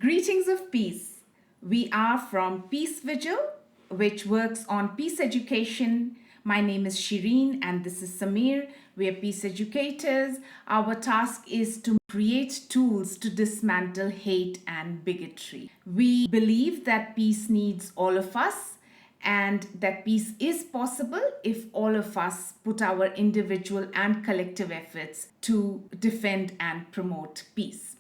Greetings of peace. We are from Peace Vigil, which works on peace education. My name is Shireen and this is Samir. We are peace educators. Our task is to create tools to dismantle hate and bigotry. We believe that peace needs all of us and that peace is possible if all of us put our individual and collective efforts to defend and promote peace.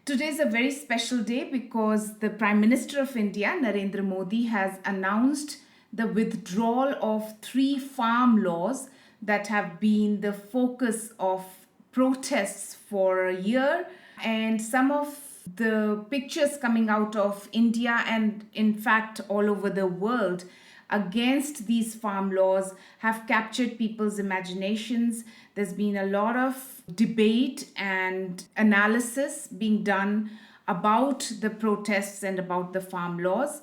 Today is a very special day because the Prime Minister of India, Narendra Modi, has announced the withdrawal of 3 farm laws that have been the focus of protests for a year. And some of the pictures coming out of India and in fact all over the world against these farm laws have captured people's imaginations. There's been a lot of debate and analysis being done about the protests and about the farm laws.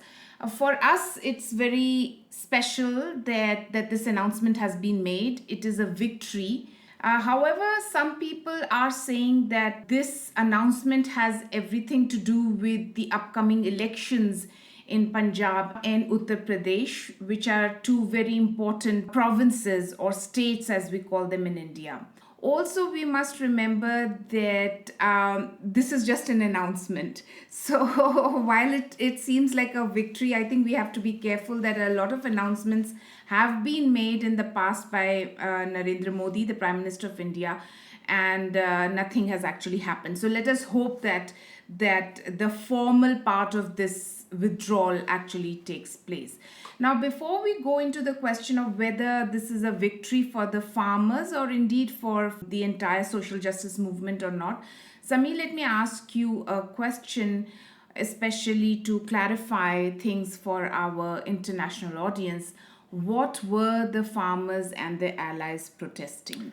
For us, it's very special that this announcement has been made. It is a victory. However, some people are saying that this announcement has everything to do with the upcoming elections in Punjab and Uttar Pradesh, which are 2 very important provinces or states as we call them in India. Also, we must remember that this is just an announcement. So while it seems like a victory, I think we have to be careful that a lot of announcements have been made in the past by Narendra Modi, the Prime Minister of India, and nothing has actually happened. So let us hope that the formal part of this withdrawal actually takes place. Now, before we go into the question of whether this is a victory for the farmers or indeed for the entire social justice movement or not, Sami, let me ask you a question, especially to clarify things for our international audience. What were the farmers and their allies protesting?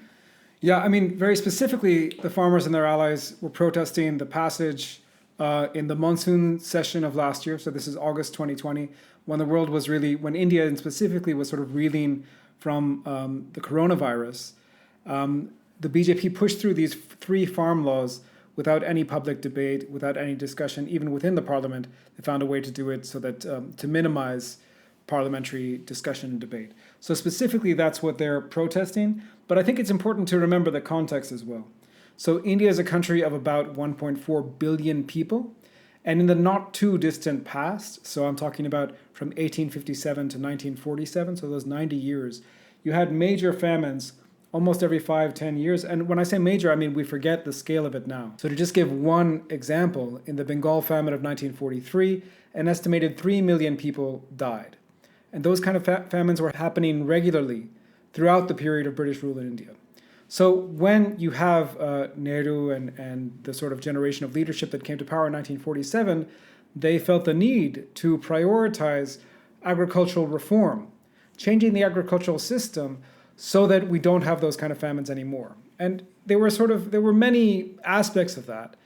Yeah, I mean, very specifically, the farmers and their allies were protesting the passage in the monsoon session of last year. So this is August 2020, when the world was really, when India and specifically was sort of reeling from the coronavirus. The BJP pushed through these 3 farm laws without any public debate, without any discussion, even within the parliament. They found a way to do it so that to minimize parliamentary discussion and debate. So specifically, that's what they're protesting. But I think it's important to remember the context as well. So India is a country of about 1.4 billion people. And in the not too distant past, so I'm talking about from 1857 to 1947, so those 90 years, you had major famines almost every 5-10 years. And when I say major, I mean we forget the scale of it now. So to just give one example, in the Bengal famine of 1943, an estimated 3 million people died. And those kind of famines were happening regularly throughout the period of British rule in India. So when you have Nehru and the sort of generation of leadership that came to power in 1947, they felt the need to prioritize agricultural reform, changing the agricultural system so that we don't have those kind of famines anymore. And there were many aspects of that.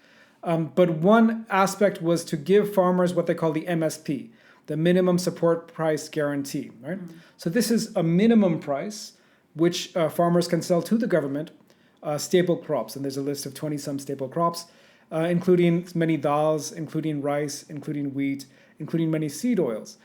But one aspect was to give farmers what they call the MSP, the minimum support price guarantee, right? Mm-hmm. So this is a minimum price which farmers can sell to the government, staple crops. And there's a list of 20-some staple crops, including many dals, including rice, including wheat, including many seed oils.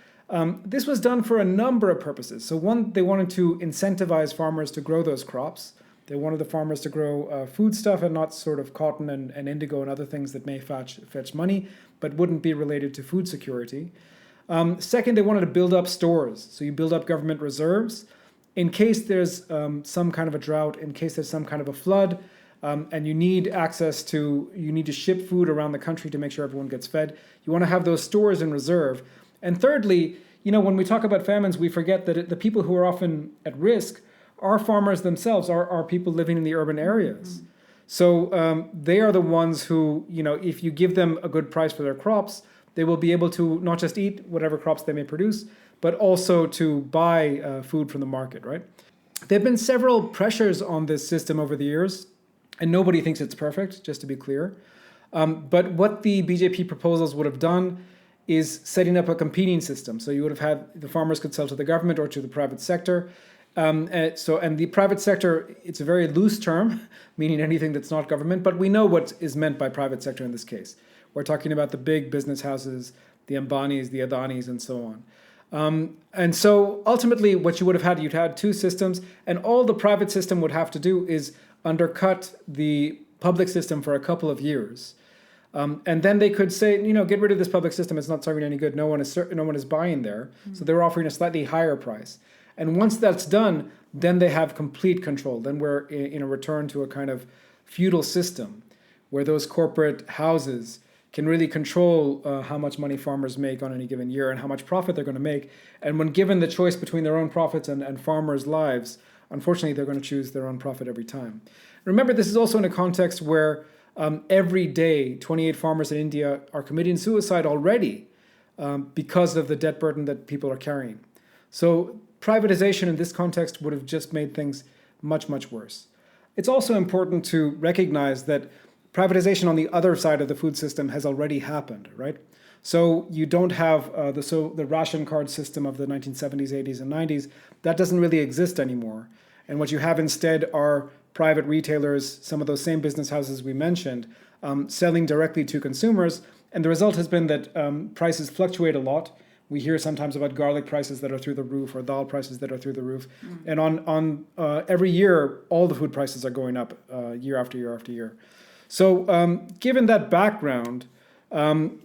This was done for a number of purposes. So one, they wanted to incentivize farmers to grow those crops. They wanted the farmers to grow food stuff and not sort of cotton and indigo and other things that may fetch money, but wouldn't be related to food security. Second, they wanted to build up stores. So you build up government reserves in case there's some kind of a drought, in case there's some kind of a flood, and you need to ship food around the country to make sure everyone gets fed. You want to have those stores in reserve. And thirdly, when we talk about famines, we forget that the people who are often at risk are farmers themselves, are people living in the urban areas. Mm-hmm. So they are the ones who, if you give them a good price for their crops, they will be able to not just eat whatever crops they may produce, but also to buy food from the market, right? There have been several pressures on this system over the years, and nobody thinks it's perfect, just to be clear. But what the BJP proposals would have done is setting up a competing system. So you would have had the farmers could sell to the government or to the private sector. And the private sector, it's a very loose term, meaning anything that's not government, but we know what is meant by private sector in this case. We're talking about the big business houses, the Ambanis, the Adanis, and so on. And so ultimately, what you would have had, you'd had two systems, and all the private system would have to do is undercut the public system for a couple of years. And then they could say, get rid of this public system. It's not serving any good. No one is buying there. So they're offering a slightly higher price. And once that's done, then they have complete control. Then we're in a return to a kind of feudal system where those corporate houses can really control how much money farmers make on any given year and how much profit they're going to make. And when given the choice between their own profits and farmers' lives, unfortunately, they're going to choose their own profit every time. Remember, this is also in a context where every day, 28 farmers in India are committing suicide already because of the debt burden that people are carrying. So privatization in this context would have just made things much, much worse. It's also important to recognize that privatization on the other side of the food system has already happened, right? So you don't have the ration card system of the 1970s, 80s, and 90s. That doesn't really exist anymore. And what you have instead are private retailers, some of those same business houses we mentioned, selling directly to consumers. And the result has been that prices fluctuate a lot. We hear sometimes about garlic prices that are through the roof or dal prices that are through the roof. And on every year, all the food prices are going up year after year after year. So given that background,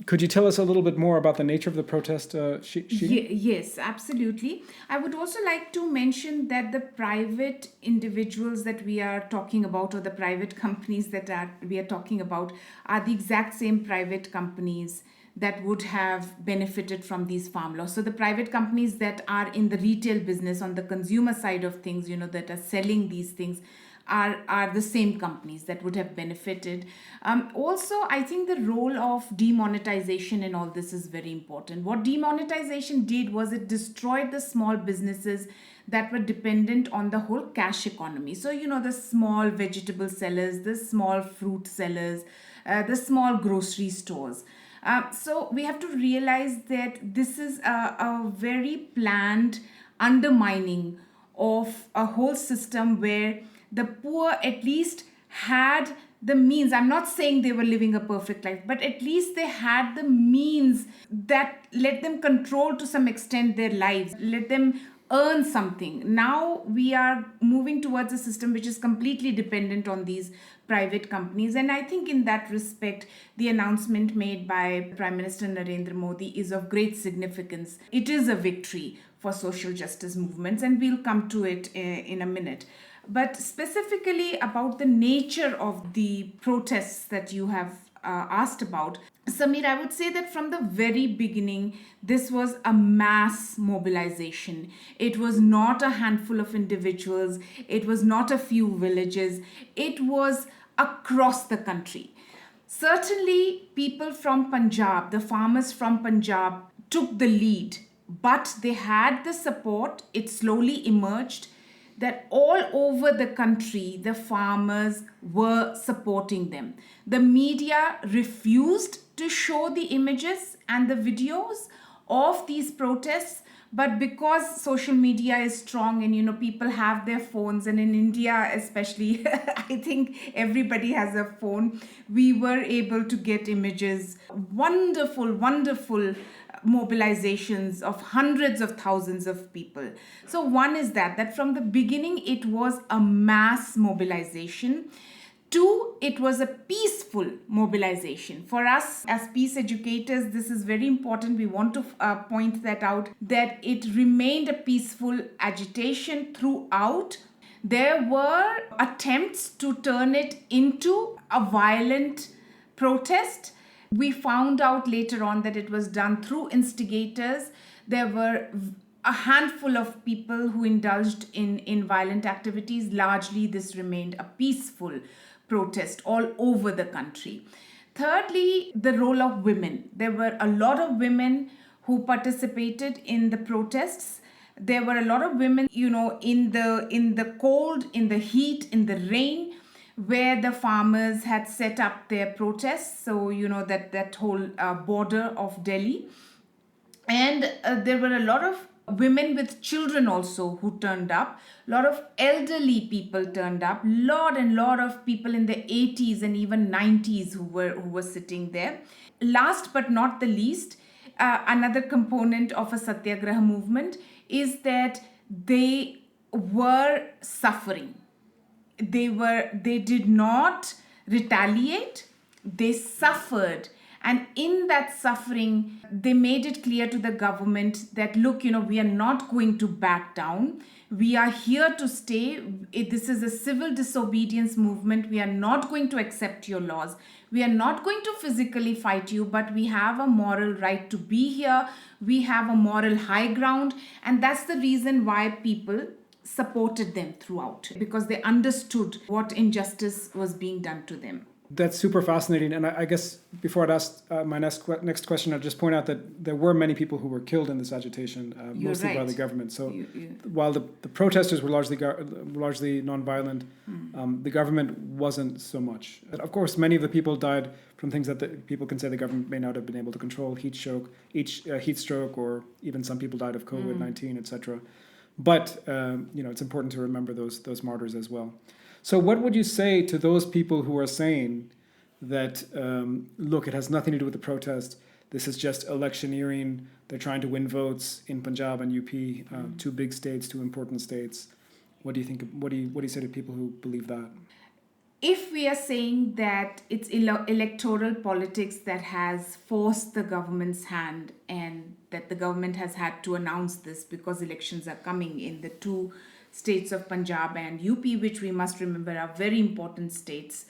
could you tell us a little bit more about the nature of the protest, Yes, absolutely. I would also like to mention that the private individuals that we are talking about, or the private companies that we are talking about, are the exact same private companies that would have benefited from these farm laws. So the private companies that are in the retail business, on the consumer side of things, that are selling these things, are the same companies that would have benefited. Also, I think the role of demonetization in all this is very important. What demonetization did was it destroyed the small businesses that were dependent on the whole cash economy. So, the small vegetable sellers, the small fruit sellers, the small grocery stores. So we have to realize that this is a very planned undermining of a whole system where the poor at least had the means. I'm not saying they were living a perfect life, but at least they had the means that let them control to some extent their lives, let them earn something. Now we are moving towards a system which is completely dependent on these private companies. And I think in that respect, the announcement made by Prime Minister Narendra Modi is of great significance. It is a victory for social justice movements, and we'll come to it in a minute. But specifically about the nature of the protests that you have asked about, Samir, I would say that from the very beginning, this was a mass mobilization. It was not a handful of individuals. It was not a few villages. It was across the country. Certainly, people from Punjab, the farmers from Punjab, took the lead, but they had the support. It slowly emerged that all over the country, the farmers were supporting them. The media refused to show the images and the videos of these protests, but because social media is strong and people have their phones, and in India especially, I think everybody has a phone, we were able to get images, wonderful mobilizations of hundreds of thousands of people. So one is that from the beginning it was a mass mobilization. Two, it was a peaceful mobilization. For us as peace educators, this is very important. We want to point that out, that it remained a peaceful agitation throughout. There were attempts to turn it into a violent protest. We found out later on that it was done through instigators. There were a handful of people who indulged in violent activities. Largely, this remained a peaceful protest all over the country. Thirdly, the role of women. There were a lot of women who participated in the protests. There were a lot of women, in the cold, in the heat, in the rain, where the farmers had set up their protests. So, that whole border of Delhi. And there were a lot of women with children also who turned up. A lot of elderly people turned up. Lot of people in the 80s and even 90s who were sitting there. last but not the least, another component of a Satyagraha movement is that they were suffering. They did not retaliate, they suffered, and in that suffering they made it clear to the government that, look, we are not going to back down, we are here to stay. This is a civil disobedience movement, we are not going to accept your laws, we are not going to physically fight you, but we have a moral right to be here, we have a moral high ground. And that's the reason why people supported them throughout, because they understood what injustice was being done to them. That's super fascinating. And I guess before I'd ask my next question, I'd just point out that there were many people who were killed in this agitation, mostly by the government. So while the protesters were largely nonviolent, the government wasn't so much. And of course, many of the people died from things that people can say the government may not have been able to control, heat stroke, or even some people died of COVID-19, etc. But it's important to remember those martyrs as well. So what would you say to those people who are saying that, look, it has nothing to do with the protest, this is just electioneering, they're trying to win votes in Punjab and UP, two big states, two important states? What do you think? What do you say to people who believe that? If we are saying that it's electoral politics that has forced the government's hand, and that the government has had to announce this because elections are coming in the two states of Punjab and UP, which we must remember are very important states,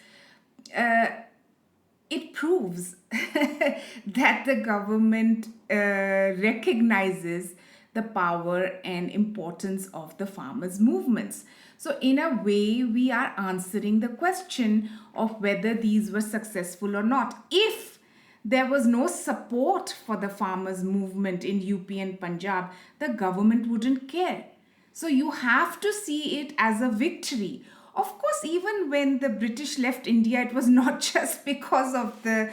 it proves that the government recognizes the power and importance of the farmers' movements. So in a way, we are answering the question of whether these were successful or not. If there was no support for the farmers' movement in UP and Punjab, the government wouldn't care. So you have to see it as a victory. Of course, even when the British left India, it was not just because of the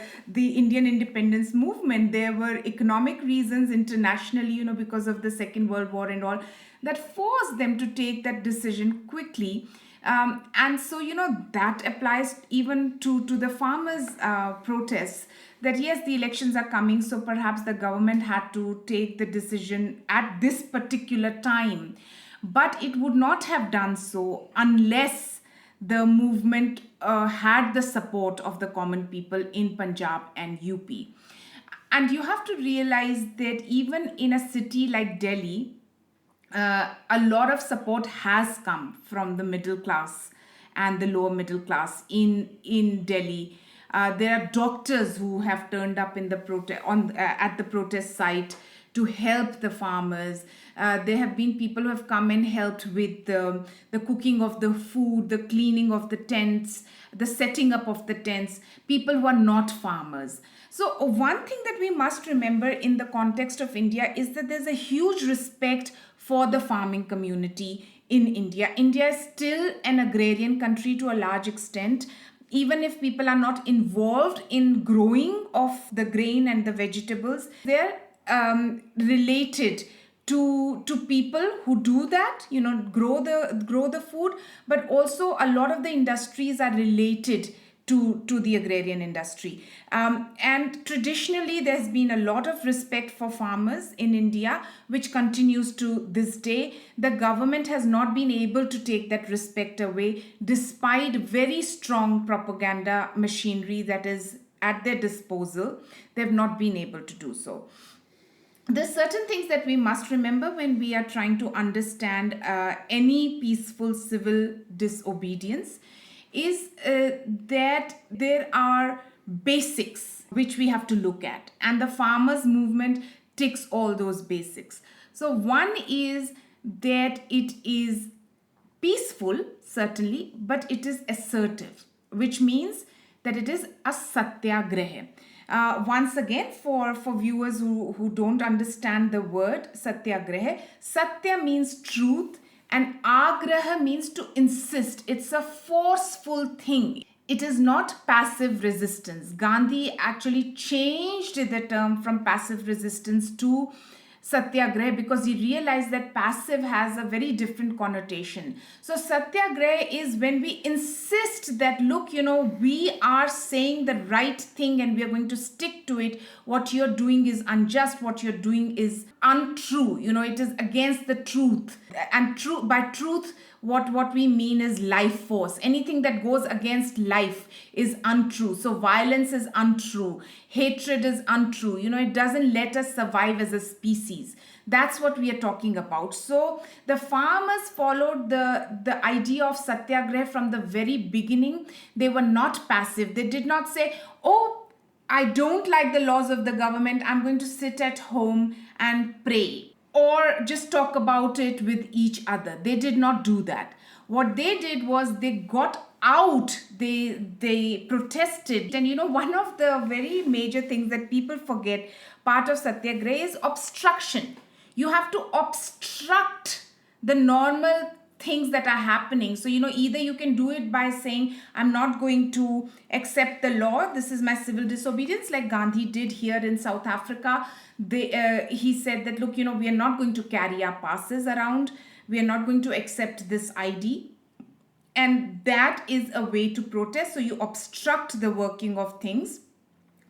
Indian independence movement. There were economic reasons internationally, because of the Second World War and all, that forced them to take that decision quickly. And so, that applies even to the farmers' protests, that yes, the elections are coming, so perhaps the government had to take the decision at this particular time. But it would not have done so unless the movement had the support of the common people in Punjab and UP. And you have to realize that even in a city like Delhi, a lot of support has come from the middle class and the lower middle class in Delhi. There are doctors who have turned up in the at the protest site to help the farmers. There have been people who have come and helped with the cooking of the food, the cleaning of the tents, the setting up of the tents, people who are not farmers. So one thing that we must remember in the context of India is that there's a huge respect for the farming community in India. India is still an agrarian country to a large extent. Even if people are not involved in growing of the grain and the vegetables, they're related to people who do that, grow the food, but also a lot of the industries are related to the agrarian industry. And traditionally, there's been a lot of respect for farmers in India, which continues to this day. The government has not been able to take that respect away, despite very strong propaganda machinery that is at their disposal. They've not been able to do so. There's certain things that we must remember when we are trying to understand any peaceful civil disobedience, is that there are basics which we have to look at, and the farmers movement ticks all those basics. So one is that it is peaceful, certainly, but it is assertive, which means that it is a satyagraha. Once again, for viewers who don't understand the word satyagraha, satya means truth and agraha means to insist. It's a forceful thing. It is not passive resistance. Gandhi actually changed the term from passive resistance to Satyagraha because he realized that passive has a very different connotation. So Satyagraha is when we insist that, look, we are saying the right thing and we are going to stick to it. What you're doing is unjust. What you're doing is untrue. It is against the truth. And by truth, what we mean is life force. Anything that goes against life is untrue. So violence is untrue. Hatred is untrue. It doesn't let us survive as a species. That's what we are talking about. So the farmers followed the idea of Satyagraha from the very beginning. They were not passive. They did not say, oh, I don't like the laws of the government. I'm going to sit at home and pray, or just talk about it with each other. They did not do that. What they did was they got out, they protested. And one of the very major things that people forget, part of Satyagraha is obstruction. You have to obstruct the normal things that are happening. So, either you can do it by saying, I'm not going to accept the law. This is my civil disobedience, like Gandhi did here in South Africa. He said that, look, we are not going to carry our passes around. We are not going to accept this ID. And that is a way to protest. So you obstruct the working of things.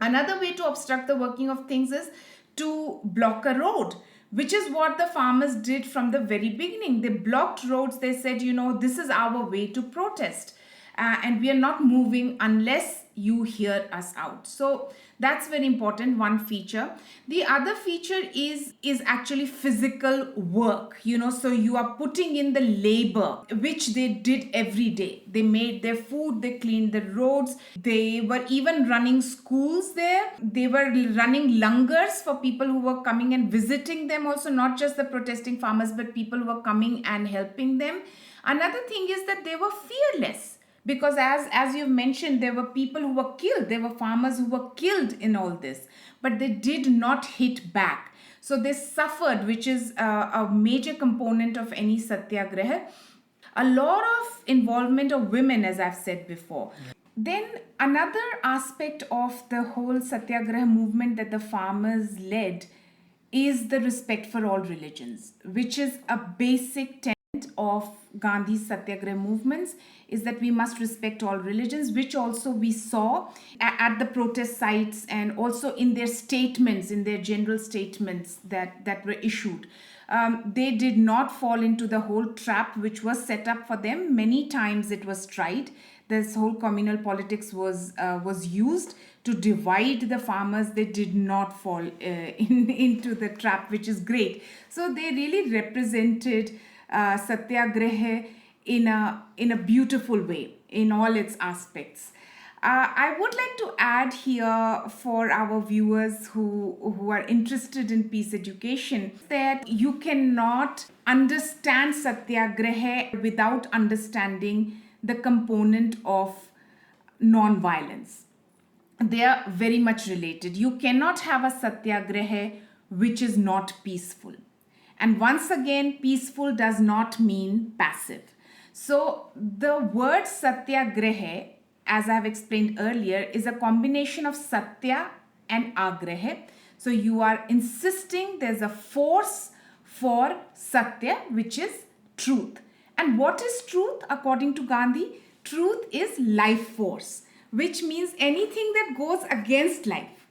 Another way to obstruct the working of things is to block a road, which is what the farmers did from the very beginning. They blocked roads. They said, this is our way to protest. And we are not moving unless you hear us out. So that's very important, one feature. The other feature is actually physical work, so you are putting in the labor, which they did every day. They made their food, they cleaned the roads, they were even running schools there. They were running langars for people who were coming and visiting them also, not just the protesting farmers, but people who were coming and helping them. Another thing is that they were fearless. Because as you've mentioned, there were people who were killed. There were farmers who were killed in all this. But they did not hit back. So they suffered, which is a major component of any satyagraha. A lot of involvement of women, as I've said before. Then another aspect of the whole satyagraha movement that the farmers led is the respect for all religions, which is a basic tenet of Gandhi's satyagraha movements, is that we must respect all religions, which also we saw at the protest sites and also in their statements, in their general statements that were issued. They did not fall into the whole trap which was set up for them. Many times it was tried. This whole communal politics was used to divide the farmers. They did not fall into the trap, which is great. So they really represented Satyagraha in a beautiful way in all its aspects. I would like to add here for our viewers who are interested in peace education that you cannot understand Satyagraha without understanding the component of non-violence. They are very much related. You cannot have a Satyagraha which is not peaceful. And once again, peaceful does not mean passive. So the word Satyagraha, as I have explained earlier, is a combination of Satya and Agraha. So you are insisting there's a force for Satya, which is truth. And what is truth according to Gandhi? Truth is life force, which means anything that goes against life.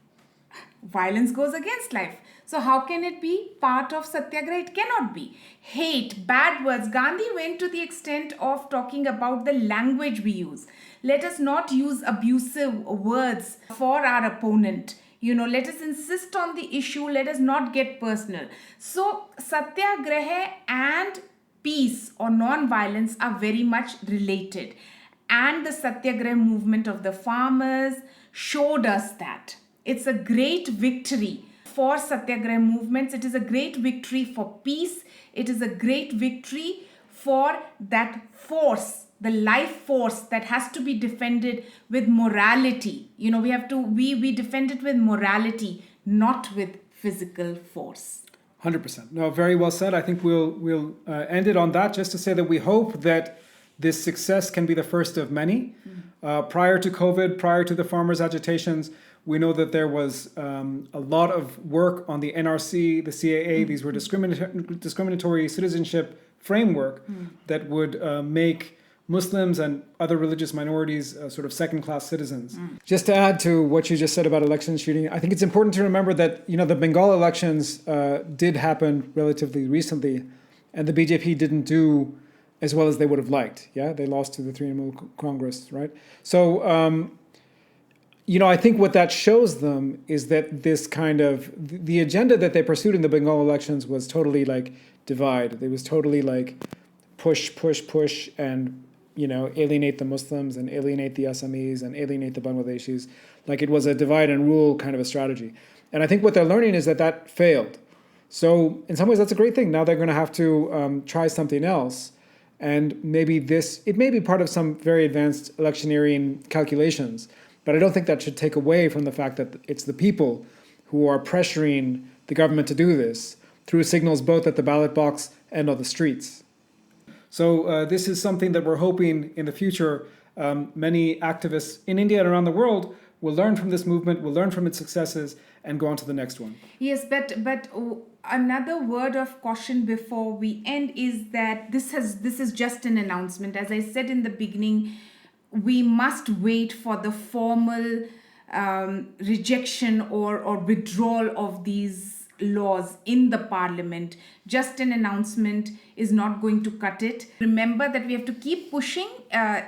Violence goes against life. So how can it be part of Satyagraha? It cannot be. Hate, bad words. Gandhi went to the extent of talking about the language we use. Let us not use abusive words for our opponent. Let us insist on the issue. Let us not get personal. So Satyagraha and peace or non-violence are very much related. And the Satyagraha movement of the farmers showed us that. It's a great victory for Satyagraha movements. It is a great victory for peace. It is a great victory for that force, the life force that has to be defended with morality. We defend it with morality, not with physical force. 100%. No, very well said. I think we'll end it on that, just to say that we hope that this success can be the first of many. Prior to COVID, prior to the farmers' agitations, We know that there was a lot of work on the NRC, the CAA. These were discriminatory citizenship framework that would make Muslims and other religious minorities sort of second-class citizens. Just to add to what you just said about election cheating, I think it's important to remember that the Bengal elections did happen relatively recently, and the BJP didn't do as well as they would have liked. Yeah, they lost to the Trinamool Congress, right? So, I think what that shows them is that this kind of the agenda that they pursued in the Bengal elections was totally like divide. It was totally like push, and alienate the Muslims and alienate the Assamese and alienate the Bangladeshis. Like it was a divide and rule kind of a strategy. And I think what they're learning is that failed. So in some ways, that's a great thing. Now they're going to have to try something else. And maybe it may be part of some very advanced electioneering calculations, but I don't think that should take away from the fact that it's the people who are pressuring the government to do this through signals both at the ballot box and on the streets. So this is something that we're hoping in the future many activists in India and around the world will learn from this movement, will learn from its successes, and go on to the next one. Yes, but another word of caution before we end is that this is just an announcement. As I said in the beginning, we must wait for the formal rejection or withdrawal of these laws in the parliament. Just an announcement is not going to cut it. Remember that we have to keep pushing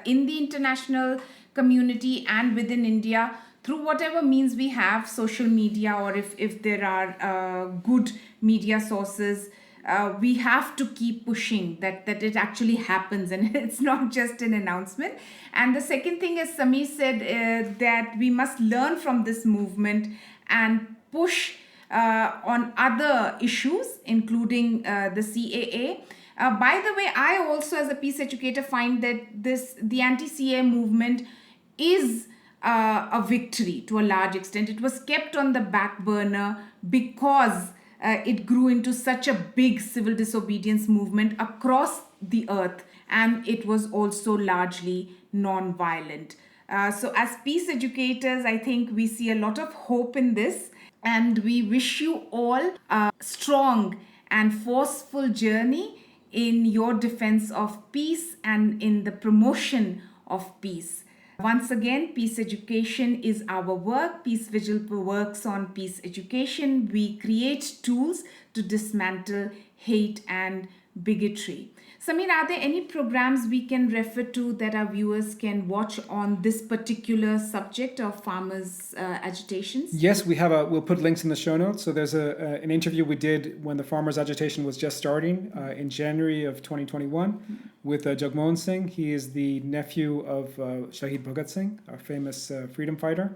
in the international community and within India through whatever means we have, social media, or if there are good media sources. We have to keep pushing that it actually happens and it's not just an announcement. And the second thing, as Sameer said, that we must learn from this movement and push on other issues, including the CAA. By the way, I also, as a peace educator, find that the anti-CAA movement is a victory to a large extent. It was kept on the back burner because it grew into such a big civil disobedience movement across the earth, and it was also largely non-violent. So as peace educators, I think we see a lot of hope in this, and we wish you all a strong and forceful journey in your defense of peace and in the promotion of peace. Once again, peace education is our work. Peace Vigil works on peace education. We create tools to dismantle hate and bigotry. Sameer, are there any programs we can refer to that our viewers can watch on this particular subject of farmers' agitations? Yes, we'll put links in the show notes. So there's an interview we did when the farmers' agitation was just starting in January of 2021 with Jagmohan Singh. He is the nephew of Shahid Bhagat Singh, our famous freedom fighter.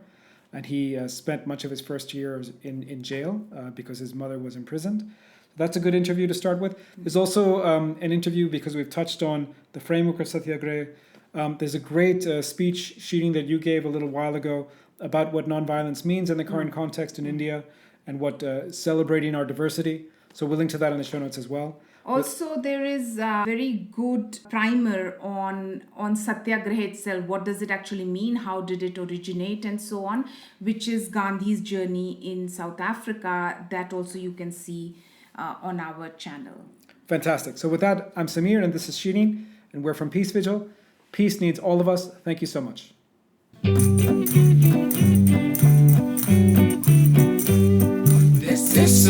And he spent much of his first years in jail because his mother was imprisoned. That's a good interview to start with. There's also an interview, because we've touched on the framework of Satyagraha. There's a great speech, Shirin, that you gave a little while ago about what nonviolence means in the current context in India and what celebrating our diversity. So we'll link to that in the show notes as well. Also, there is a very good primer on Satyagraha itself. What does it actually mean? How did it originate? And so on, which is Gandhi's journey in South Africa. That also you can see on our channel. Fantastic. So with that, I'm Sameer and this is Shirin, and we're from Peace Vigil. Peace needs all of us. Thank you so much. This is